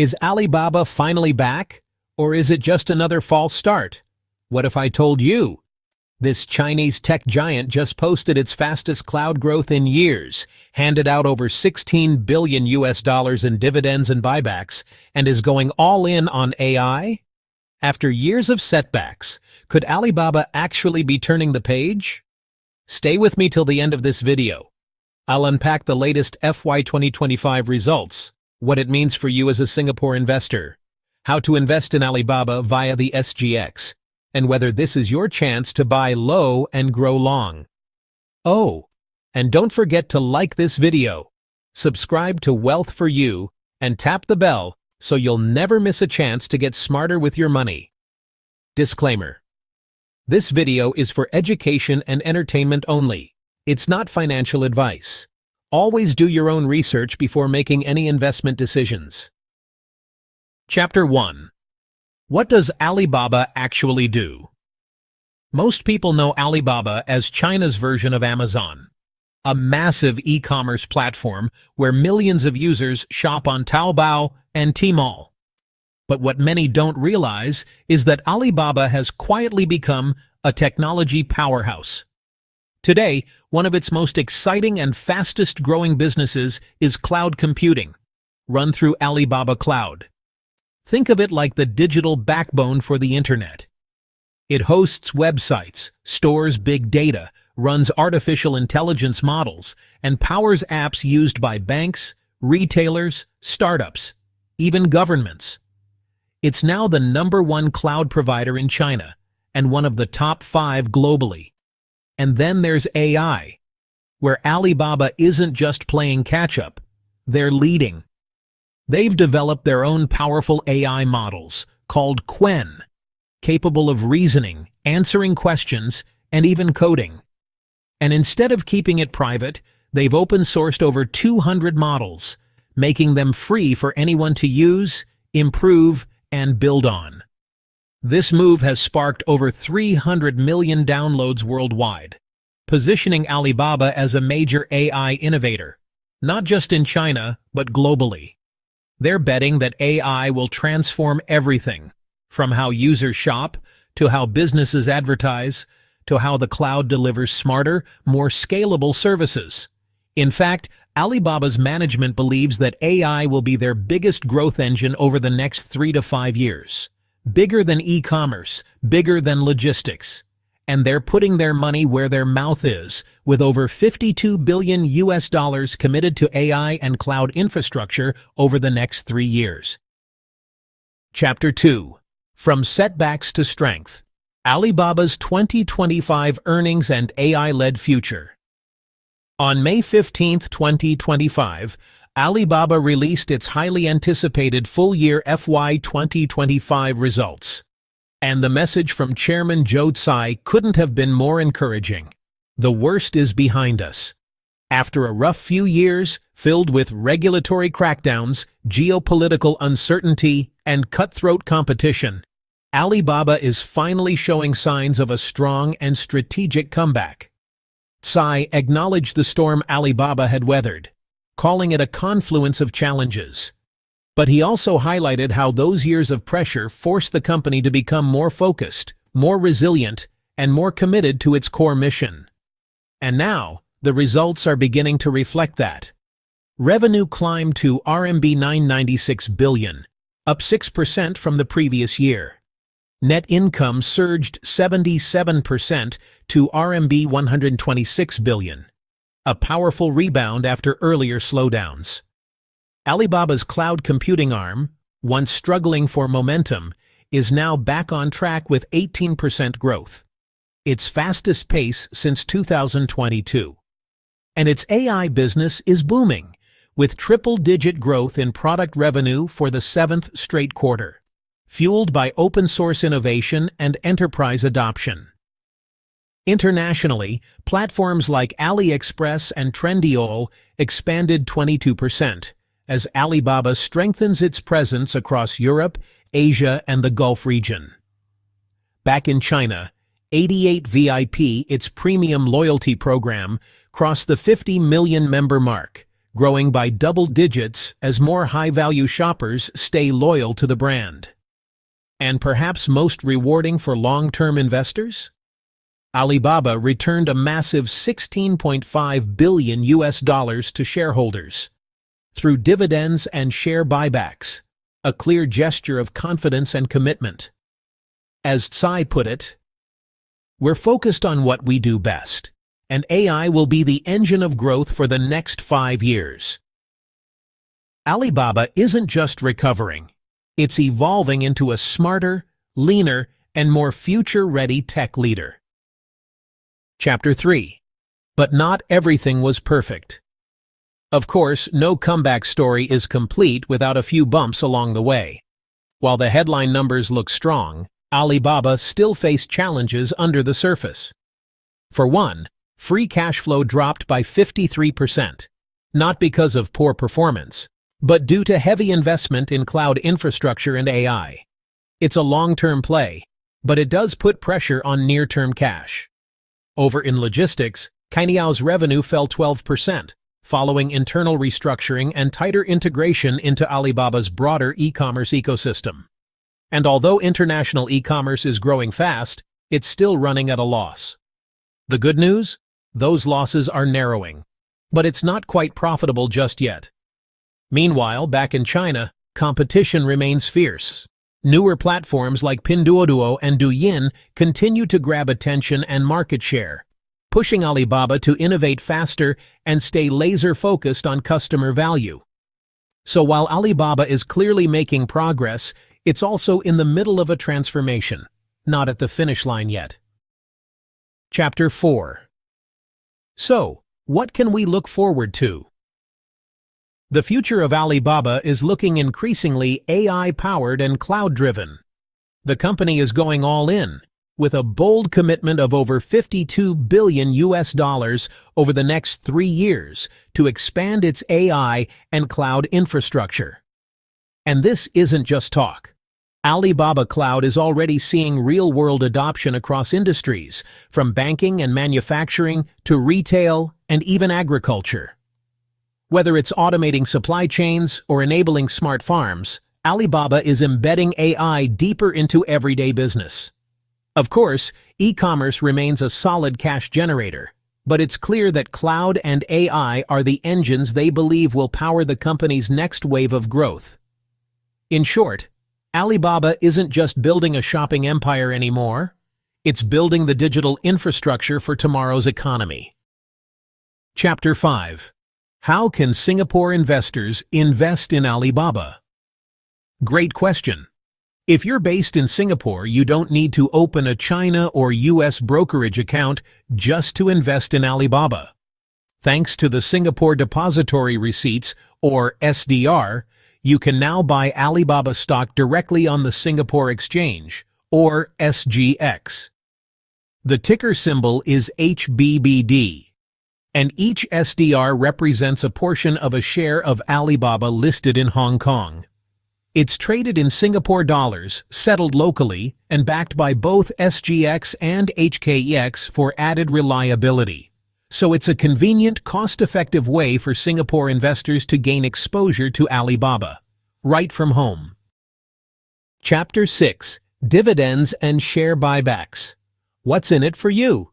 Is Alibaba finally back? Or is it just another false start? What if I told you? This Chinese tech giant just posted its fastest cloud growth in years, handed out over $16 billion in dividends and buybacks, and is going all in on AI? After years of setbacks, could Alibaba actually be turning the page? Stay with me till the end of this video. I'll unpack the latest FY2025 results, what it means for you as a Singapore investor, how to invest in Alibaba via the SGX, and whether this is your chance to buy low and grow long. Oh, and don't forget to like this video, subscribe to Wealth for You, and tap the bell so you'll never miss a chance to get smarter with your money. Disclaimer. This video is for education and entertainment only. It's not financial advice. Always do your own research before making any investment decisions. Chapter 1. What does Alibaba actually do? Most people know Alibaba as China's version of Amazon, a massive e-commerce platform where millions of users shop on Taobao and Tmall. But what many don't realize is that Alibaba has quietly become a technology powerhouse. Today, one of its most exciting and fastest-growing businesses is cloud computing, run through Alibaba Cloud. Think of it like the digital backbone for the internet. It hosts websites, stores big data, runs artificial intelligence models, and powers apps used by banks, retailers, startups, even governments. It's now the #1 cloud provider in China and one of the top 5 globally. And then there's AI, where Alibaba isn't just playing catch-up, they're leading. They've developed their own powerful AI models, called Qwen, capable of reasoning, answering questions, and even coding. And instead of keeping it private, they've open-sourced over 200 models, making them free for anyone to use, improve, and build on. This move has sparked over 300 million downloads worldwide, positioning Alibaba as a major AI innovator, not just in China, but globally. They're betting that AI will transform everything, from how users shop, to how businesses advertise, to how the cloud delivers smarter, more scalable services. In fact, Alibaba's management believes that AI will be their biggest growth engine over the next 3 to 5 years. Bigger than e-commerce, bigger than logistics. And they're putting their money where their mouth is, with over $52 billion committed to AI and cloud infrastructure over the next 3 years. Chapter 2. From Setbacks to Strength. Alibaba's 2025 Earnings and AI-Led Future. On May 15, 2025, Alibaba released its highly anticipated full-year FY2025 results. And the message from Chairman Tsai couldn't have been more encouraging. The worst is behind us. After a rough few years, filled with regulatory crackdowns, geopolitical uncertainty, and cutthroat competition, Alibaba is finally showing signs of a strong and strategic comeback. Tsai acknowledged the storm Alibaba had weathered, calling it a confluence of challenges. But he also highlighted how those years of pressure forced the company to become more focused, more resilient, and more committed to its core mission. And now, the results are beginning to reflect that. Revenue climbed to RMB 996 billion, up 6% from the previous year. Net income surged 77% to RMB 126 billion, a powerful rebound after earlier slowdowns. Alibaba's cloud computing arm, once struggling for momentum, is now back on track with 18% growth, its fastest pace since 2022. And its AI business is booming, with triple-digit growth in product revenue for the 7th straight quarter, fueled by open-source innovation and enterprise adoption. Internationally, platforms like AliExpress and Trendyol expanded 22%, as Alibaba strengthens its presence across Europe, Asia, and the Gulf region. Back in China, 88VIP, its premium loyalty program, crossed the 50 million member mark, growing by double digits as more high-value shoppers stay loyal to the brand. And perhaps most rewarding for long-term investors? Alibaba returned a massive $16.5 billion to shareholders through dividends and share buybacks, a clear gesture of confidence and commitment. As Tsai put it, "We're focused on what we do best, and AI will be the engine of growth for the next 5 years." Alibaba isn't just recovering, it's evolving into a smarter, leaner, and more future-ready tech leader. Chapter 3. But not everything was perfect. Of course, no comeback story is complete without a few bumps along the way. While the headline numbers look strong, Alibaba still faced challenges under the surface. For one, free cash flow dropped by 53%, not because of poor performance, but due to heavy investment in cloud infrastructure and AI. It's a long-term play, but it does put pressure on near-term cash. Over in logistics, Cainiao's revenue fell 12%, following internal restructuring and tighter integration into Alibaba's broader e-commerce ecosystem. And although international e-commerce is growing fast, it's still running at a loss. The good news? Those losses are narrowing, but it's not quite profitable just yet. Meanwhile, back in China, competition remains fierce. Newer platforms like Pinduoduo and Douyin continue to grab attention and market share, pushing Alibaba to innovate faster and stay laser-focused on customer value. So while Alibaba is clearly making progress, it's also in the middle of a transformation, not at the finish line yet. Chapter 4. So, what can we look forward to? The future of Alibaba is looking increasingly AI-powered and cloud-driven. The company is going all in, with a bold commitment of over $52 billion over the next 3 years to expand its AI and cloud infrastructure. And this isn't just talk. Alibaba Cloud is already seeing real-world adoption across industries, from banking and manufacturing to retail and even agriculture. Whether it's automating supply chains or enabling smart farms, Alibaba is embedding AI deeper into everyday business. Of course, e-commerce remains a solid cash generator, but it's clear that cloud and AI are the engines they believe will power the company's next wave of growth. In short, Alibaba isn't just building a shopping empire anymore, it's building the digital infrastructure for tomorrow's economy. Chapter 5. How can Singapore investors invest in Alibaba? Great question. If you're based in Singapore, you don't need to open a China or US brokerage account just to invest in Alibaba. Thanks to the Singapore Depository Receipts, or SDR, you can now buy Alibaba stock directly on the Singapore Exchange, or SGX. The ticker symbol is HBBD. And each SDR represents a portion of a share of Alibaba listed in Hong Kong. It's traded in Singapore dollars, settled locally, and backed by both SGX and HKEX for added reliability. So it's a convenient, cost-effective way for Singapore investors to gain exposure to Alibaba, right from home. Chapter 6. Dividends and Share Buybacks. What's in it for you?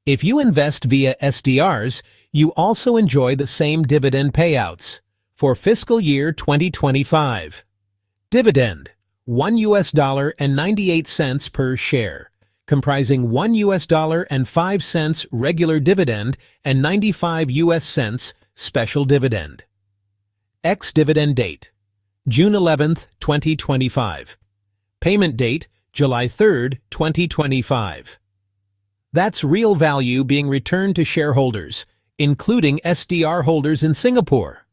If you invest via SDRs, you also enjoy the same dividend payouts. For fiscal year 2025. Dividend, $1.98 per share, comprising $1.05 regular dividend and 95 US cents special dividend. Ex-dividend date, June 11, 2025. Payment date, July 3, 2025. That's real value being returned to shareholders, including SDR holders in Singapore.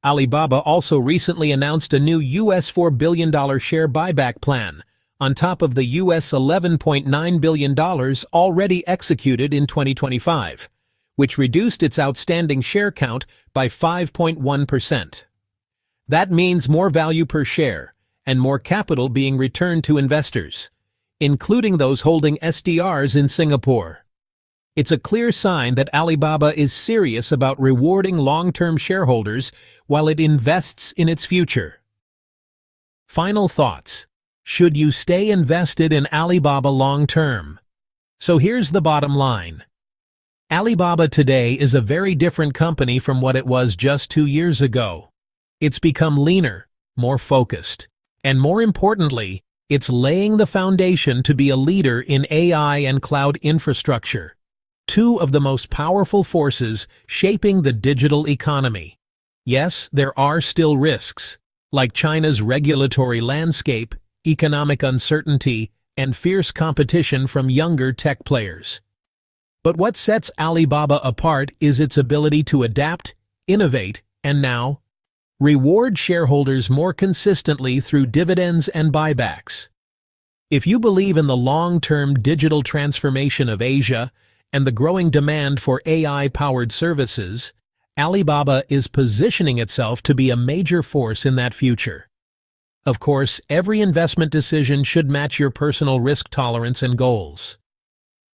Alibaba also recently announced a new US $4 billion share buyback plan, on top of the US $11.9 billion already executed in 2025, which reduced its outstanding share count by 5.1%. That means more value per share and more capital being returned to investors, including those holding SDRs in Singapore. It's a clear sign that Alibaba is serious about rewarding long-term shareholders while it invests in its future. Final thoughts. Should you stay invested in Alibaba long-term? So here's the bottom line. Alibaba today is a very different company from what it was just 2 years ago. It's become leaner, more focused, and more importantly, it's laying the foundation to be a leader in AI and cloud infrastructure, two of the most powerful forces shaping the digital economy. Yes, there are still risks, like China's regulatory landscape, economic uncertainty, and fierce competition from younger tech players. But what sets Alibaba apart is its ability to adapt, innovate, and now reward shareholders more consistently through dividends and buybacks. If you believe in the long-term digital transformation of Asia and the growing demand for AI-powered services, Alibaba is positioning itself to be a major force in that future. Of course, every investment decision should match your personal risk tolerance and goals.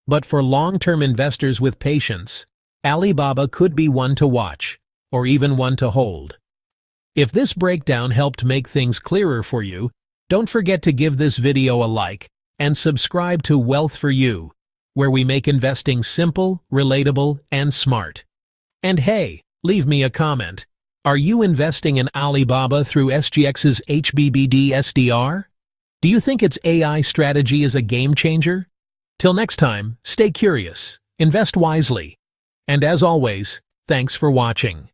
But for long-term investors with patience, Alibaba could be one to watch, or even one to hold. If this breakdown helped make things clearer for you, don't forget to give this video a like and subscribe to Wealth for You, where we make investing simple, relatable, and smart. And hey, leave me a comment. Are you investing in Alibaba through SGX's HBBD SDR? Do you think its AI strategy is a game changer? Till next time, stay curious, invest wisely, and as always, thanks for watching.